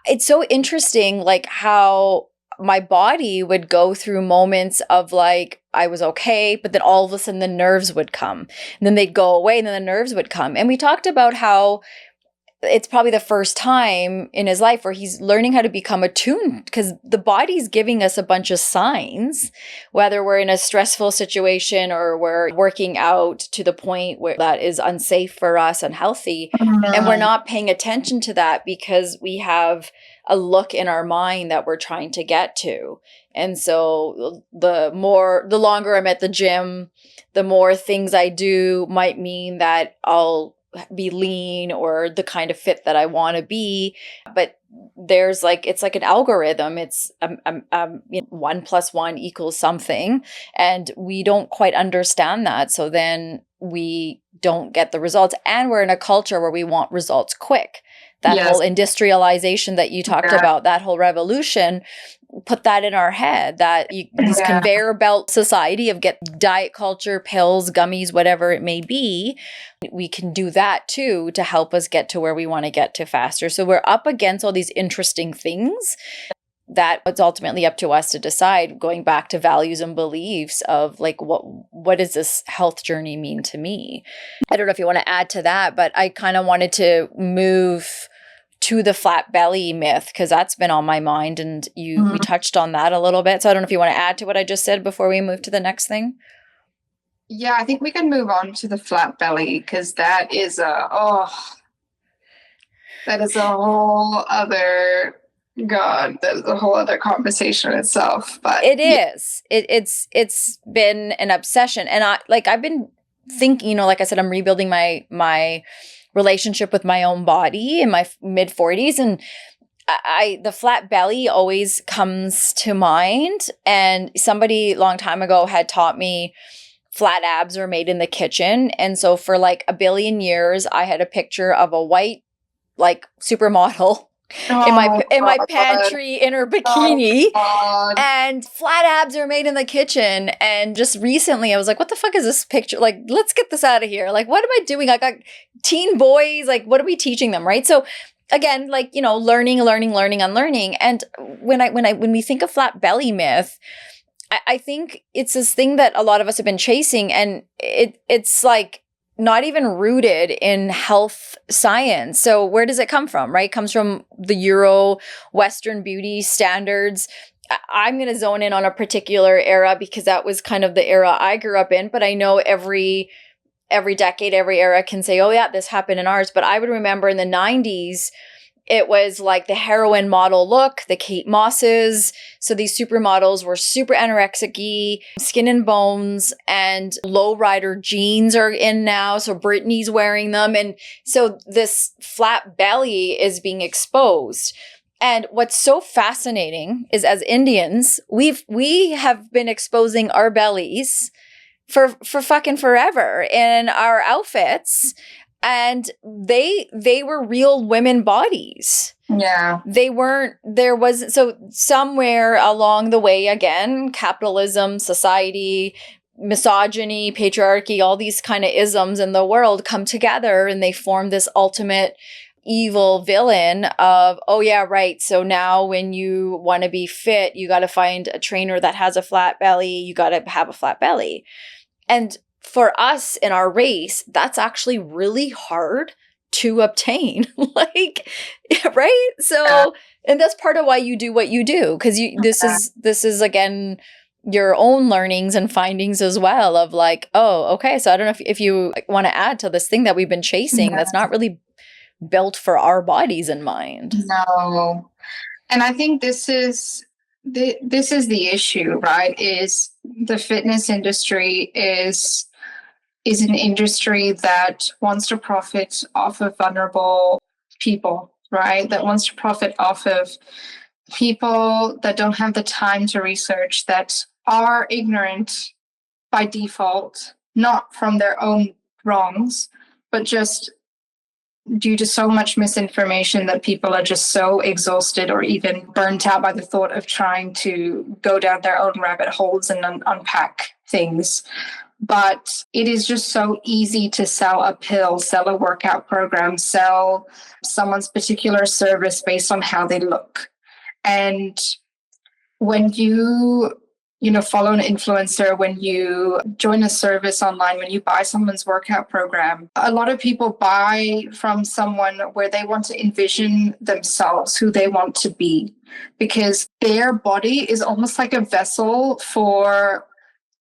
it's so interesting, like how my body would go through moments of like, I was okay, but then all of a sudden the nerves would come. And then they'd go away and then the nerves would come. And we talked about how it's probably the first time in his life where he's learning how to become attuned, because the body's giving us a bunch of signs, whether we're in a stressful situation or we're working out to the point where that is unsafe for us, unhealthy, and we're not paying attention to that because we have a look in our mind that we're trying to get to. And so the longer I'm at the gym, the more things I do might mean that I'll be lean or the kind of fit that I want to be. But there's like, it's like an algorithm. It's 1 + 1 = something. And we don't quite understand that. So then we don't get the results. And we're in a culture where we want results quick. That whole industrialization that you talked about, that whole revolution, put that in our head, that this conveyor belt society of get diet culture, pills, gummies, whatever it may be, we can do that too to help us get to where we want to get to faster. So we're up against all these interesting things that it's ultimately up to us to decide, going back to values and beliefs of like, what does this health journey mean to me? I don't know if you want to add to that, but I kind of wanted to move to the flat belly myth, because that's been on my mind, and we touched on that a little bit. So I don't know if you want to add to what I just said before we move to the next thing. Yeah, I think we can move on to the flat belly, because that is a whole other that is a whole other conversation itself. But it is. It's been an obsession, and I've been thinking, like I said, I'm rebuilding my relationship with my own body in my mid 40s, and the flat belly always comes to mind. And somebody a long time ago had taught me flat abs are made in the kitchen. And so for like a billion years, I had a picture of a white like supermodel in my pantry in her bikini, and flat abs are made in the kitchen. And just recently I was like, what the fuck is this picture? Like, let's get this out of here. Like, what am I doing? I got teen boys, like, what are we teaching them? Right. So again, like, learning, unlearning. And when we think of flat belly myth, I think it's this thing that a lot of us have been chasing, and it's like not even rooted in health science. So where does it come from, right? It comes from the Euro Western beauty standards. I'm going to zone in on a particular era because that was kind of the era I grew up in, but I know every decade, every era can say, oh yeah, this happened in ours. But I would remember in the 90s, it was like the heroine model look, the Kate Mosses. So these supermodels were super anorexic-y, skin and bones, and lowrider jeans are in now. So Britney's wearing them. And so this flat belly is being exposed. And what's so fascinating is as Indians, we have been exposing our bellies for fucking forever in our outfits, and they were real women bodies. Yeah. They weren't, there was, so somewhere along the way, again, capitalism, society, misogyny, patriarchy, all these kind of isms in the world come together and they form this ultimate evil villain of, oh yeah, right. So now when you want to be fit, you got to find a trainer that has a flat belly. You got to have a flat belly. And for us in our race, that's actually really hard to obtain. Like, right? So, and that's part of why you do what you do, because this is again your own learnings and findings as well of like, oh, okay, so I don't know if you want to add to this thing that we've been chasing that's not really built for our bodies in mind. No. And I think this is the issue, right? Is the fitness industry is an industry that wants to profit off of vulnerable people, right? That wants to profit off of people that don't have the time to research, that are ignorant by default, not from their own wrongs, but just due to so much misinformation that people are just so exhausted or even burnt out by the thought of trying to go down their own rabbit holes and unpack things. But it is just so easy to sell a pill, sell a workout program, sell someone's particular service based on how they look. And when you follow an influencer, when you join a service online, when you buy someone's workout program, a lot of people buy from someone where they want to envision themselves, who they want to be, because their body is almost like a vessel for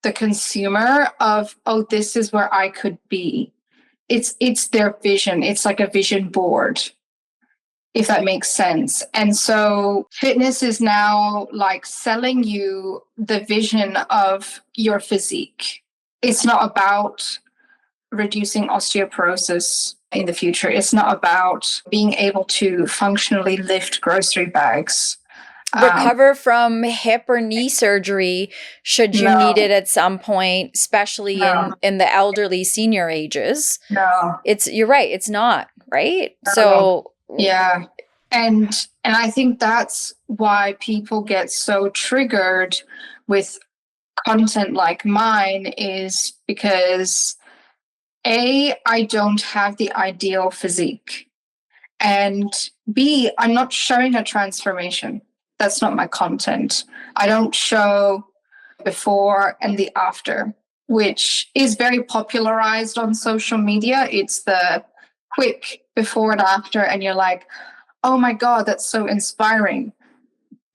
the consumer of, oh, this is where I could be. It's their vision. It's like a vision board, if that makes sense. And so fitness is now like selling you the vision of your physique. It's not about reducing osteoporosis in the future. It's not about being able to functionally lift grocery bags. Recover from hip or knee surgery should you need it at some point, especially in the elderly senior ages. No. You're right, it's not, right? No. So yeah. And I think that's why people get so triggered with content like mine, is because A, I don't have the ideal physique, and B, I'm not showing a transformation. That's not my content. I don't show before and the after, which is very popularized on social media. It's the quick before and after, and you're like, oh my God, that's so inspiring.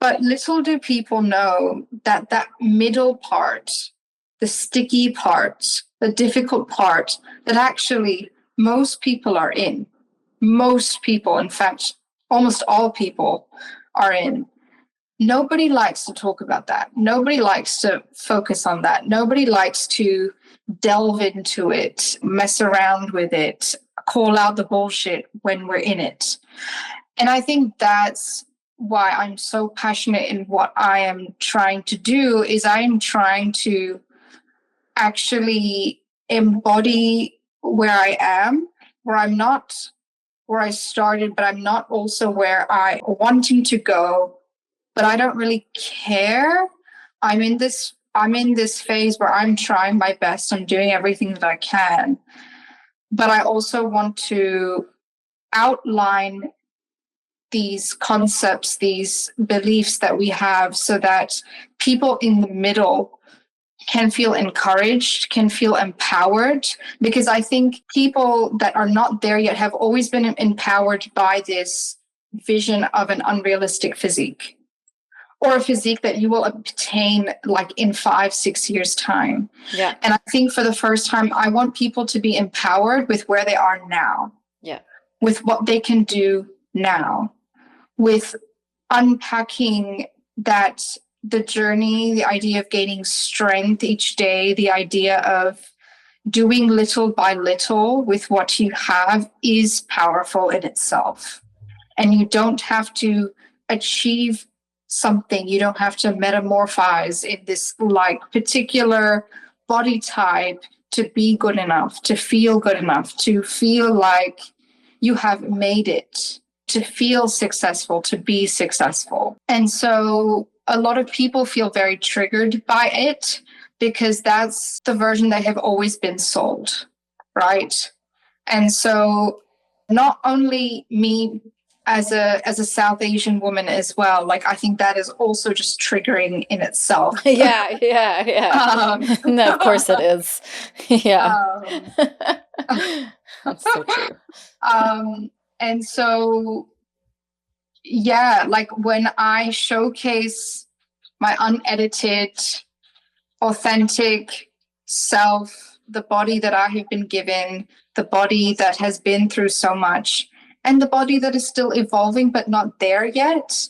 But little do people know that that middle part, the sticky part, the difficult part, that actually most people are in. Most people, in fact, almost all people are in. Nobody likes to talk about that. Nobody likes to focus on that. Nobody likes to delve into it, mess around with it, call out the bullshit when we're in it. And I think that's why I'm so passionate in what I am trying to do, is I am trying to actually embody where I am, where I'm not where I started, but I'm not also where I wanting to go, but I don't really care. I'm in this phase where I'm trying my best. I'm doing everything that I can. But I also want to outline these concepts, these beliefs that we have, so that people in the middle can feel encouraged, can feel empowered, because I think people that are not there yet have always been empowered by this vision of an unrealistic physique, or a physique that you will obtain like in 5-6 years time. Yeah. And I think for the first time, I want people to be empowered with where they are now. Yeah. With what they can do now, with unpacking that the journey, the idea of gaining strength each day, the idea of doing little by little with what you have is powerful in itself. And you don't have to achieve something. You don't have to metamorphose in this like particular body type to be good enough, to feel good enough, to feel like you have made it, to feel successful, to be successful. And so a lot of people feel very triggered by it because that's the version they have always been sold, right? And so not only me as a South Asian woman as well, like I think that is also just triggering in itself. Yeah. No, of course it is. Yeah. That's so true. And so, yeah, like when I showcase my unedited, authentic self, the body that I have been given, the body that has been through so much, and the body that is still evolving but not there yet,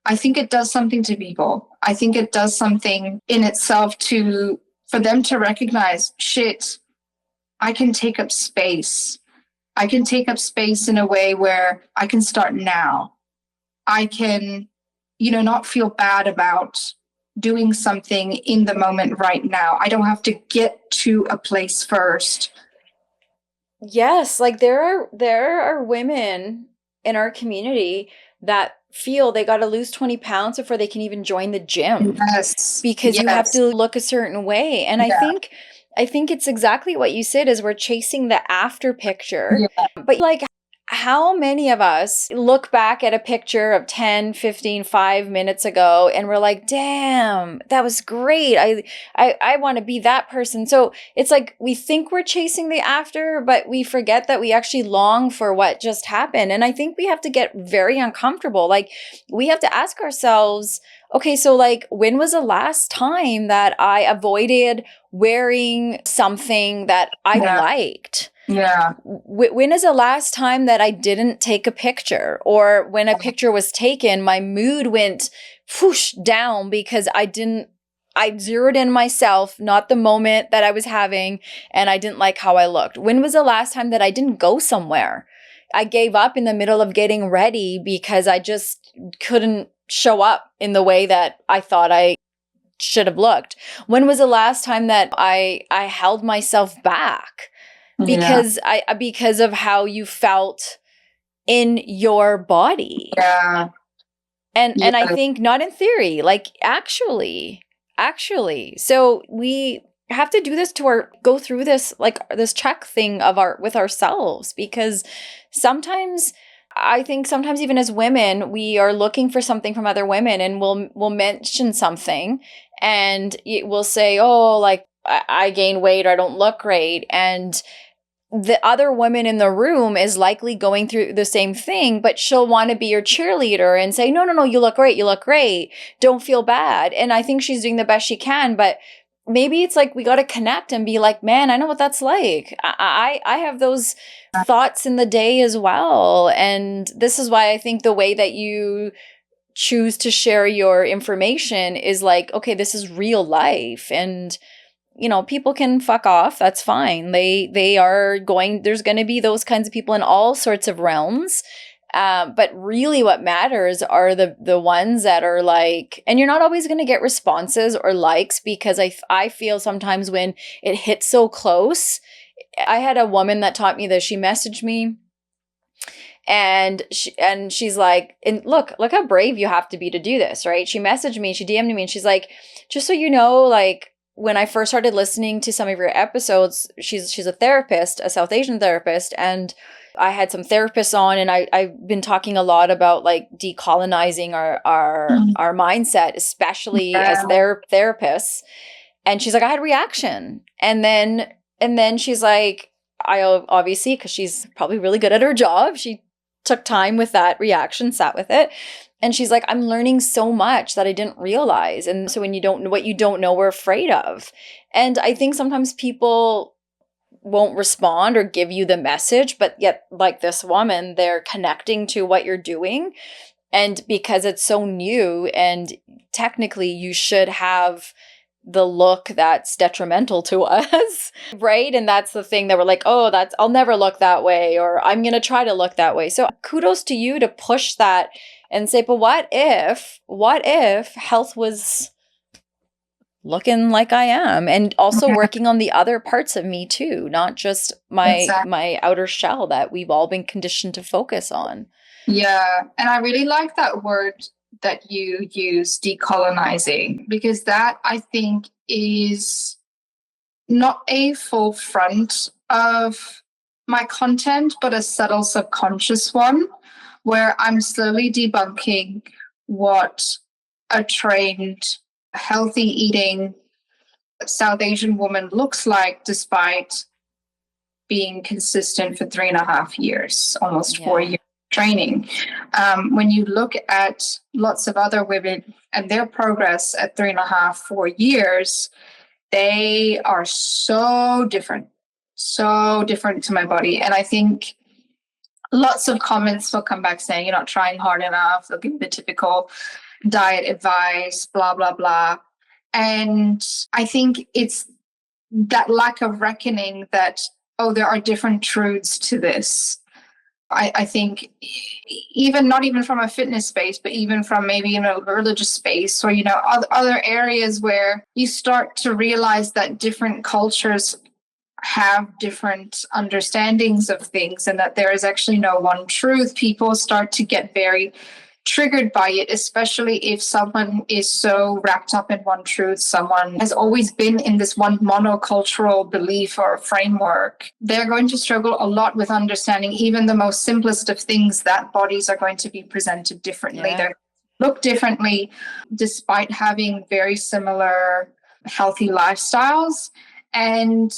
I think it does something to people. I think it does something in itself for them to recognize, shit, I can take up space. I can take up space in a way where I can start now. I can, not feel bad about doing something in the moment right now. I don't have to get to a place first. Yes, like there are women in our community that feel they got to lose 20 pounds before they can even join the gym. Yes. Because you have to look a certain way. And I think it's exactly what you said is we're chasing the after picture. Yeah. But like how many of us look back at a picture of 10, 15, 5 minutes ago and we're like, damn, that was great. I want to be that person. So it's like we think we're chasing the after, but we forget that we actually long for what just happened. And I think we have to get very uncomfortable. Like we have to ask ourselves, okay, so like when was the last time that I avoided wearing something that I liked? Yeah. When is the last time that I didn't take a picture, or when a picture was taken, my mood went whoosh down because I zeroed in myself, not the moment that I was having, and I didn't like how I looked. When was the last time that I didn't go somewhere? I gave up in the middle of getting ready because I just couldn't show up in the way that I thought I should have looked. When was the last time that I held myself back? Because because of how you felt in your body. Yeah. And I think not in theory, like actually. So we have to do this go through this, like this check thing with ourselves, because I think sometimes even as women, we are looking for something from other women, and we'll mention something and we'll say, oh, like I gained weight or I don't look great. And the other woman in the room is likely going through the same thing, but she'll want to be your cheerleader and say, no, you look great. Don't feel bad. And I think she's doing the best she can, but maybe it's like we got to connect and be like, man, I know what that's like. I have those thoughts in the day as well. And this is why I think the way that you choose to share your information is like, okay, this is real life. And people can fuck off. That's fine. There's going to be those kinds of people in all sorts of realms. But really what matters are the ones that are like, and you're not always going to get responses or likes, because I feel sometimes when it hits so close. I had a woman that taught me this. She messaged me and she's like, and look how brave you have to be to do this, right? She messaged me, she DM'd me, and she's like, just so you know, like, when I first started listening to some of your episodes, she's a therapist, a South Asian therapist, and I had some therapists on, and I've been talking a lot about like decolonizing our mindset, especially as therapists. And she's like, I had a reaction. And then she's like, I obviously, because she's probably really good at her job, she took time with that reaction, sat with it. And she's like, I'm learning so much that I didn't realize. And so when you don't know what you don't know, we're afraid of. And I think sometimes people won't respond or give you the message, but yet, like this woman, they're connecting to what you're doing. And because it's so new, and technically you should have the look that's detrimental to us, right? And that's the thing that we're like, oh, that's, I'll never look that way, or I'm going to try to look that way. So kudos to you to push that and say, but what if health was looking like I am, and also Yeah, working on the other parts of me too, not just exactly. my outer shell that we've all been conditioned to focus on. Yeah. And I really like that word that you use, decolonizing, because that I think is not a full front of my content, but a subtle subconscious one where I'm slowly debunking what a trained, healthy eating South Asian woman looks like despite being consistent for 3.5 years, almost 4 years Yeah. training. When you look at lots of other women and their progress at 3.5, 4 years, they are so different to my body. And I think lots of comments will come back saying, you're not trying hard enough. They'll give the typical diet advice, blah, blah, blah. And I think it's that lack of reckoning that, oh, there are different truths to this. I think even not even from a fitness space, but even from maybe in a religious space or, other areas where you start to realize that different cultures have different understandings of things and that there is actually no one truth, people start to get very triggered by it, especially if someone is so wrapped up in one truth, someone has always been in this one monocultural belief or framework. They're going to struggle a lot with understanding even the most simplest of things, that bodies are going to be presented differently. Yeah. They look differently despite having very similar healthy lifestyles. And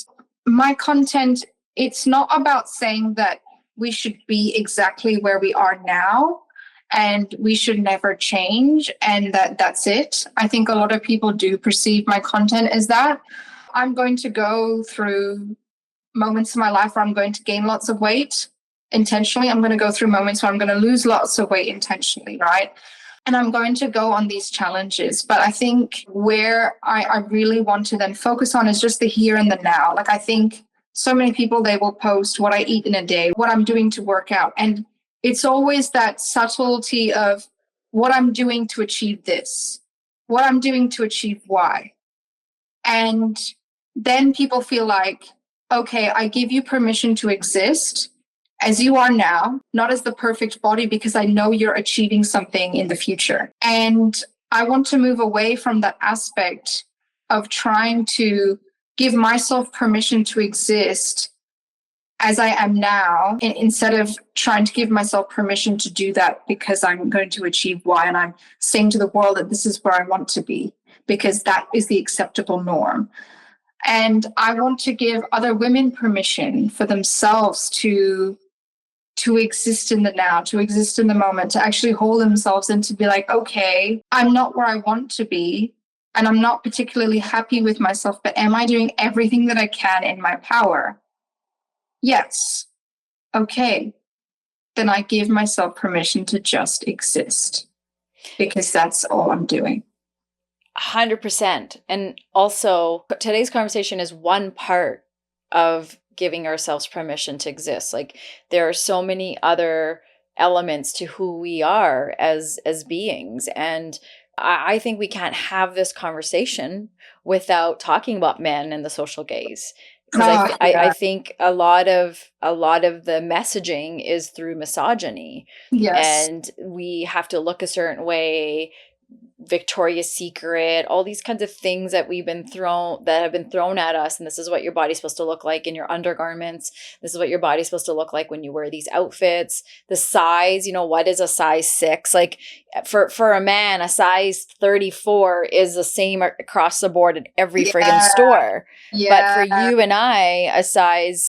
my content, it's not about saying that we should be exactly where we are now and we should never change and that's it. I think a lot of people do perceive my content as that. I'm going to go through moments in my life where I'm going to gain lots of weight intentionally. I'm going to go through moments where I'm going to lose lots of weight intentionally, right? And I'm going to go on these challenges. But I think where I really want to then focus on is just the here and the now. Like I think so many people, they will post what I eat in a day, what I'm doing to work out. And it's always that subtlety of what I'm doing to achieve this, what I'm doing to achieve Y. And then people feel like, okay, I give you permission to exist as you are now, not as the perfect body, because I know you're achieving something in the future. And I want to move away from that aspect of trying to give myself permission to exist as I am now, instead of trying to give myself permission to do that because I'm going to achieve Y and I'm saying to the world that this is where I want to be because that is the acceptable norm. And I want to give other women permission for themselves to exist in the now, to exist in the moment, to actually hold themselves and to be like, okay, I'm not where I want to be and I'm not particularly happy with myself, but am I doing everything that I can in my power? Yes. Okay. Then I give myself permission to just exist because that's all I'm doing. 100%. And also, today's conversation is one part of giving ourselves permission to exist. Like there are so many other elements to who we are as beings, and I think we can't have this conversation without talking about men and the social gaze, because I think a lot of the messaging is through misogyny. Yes. And we have to look a certain way, Victoria's Secret, all these kinds of things that have been thrown at us. And this is what your body's supposed to look like in your undergarments. This is what your body's supposed to look like when you wear these outfits. The size, what is a size 6? Like for a man, a size 34 is the same across the board at every friggin' store. But for Yeah. you and I, a size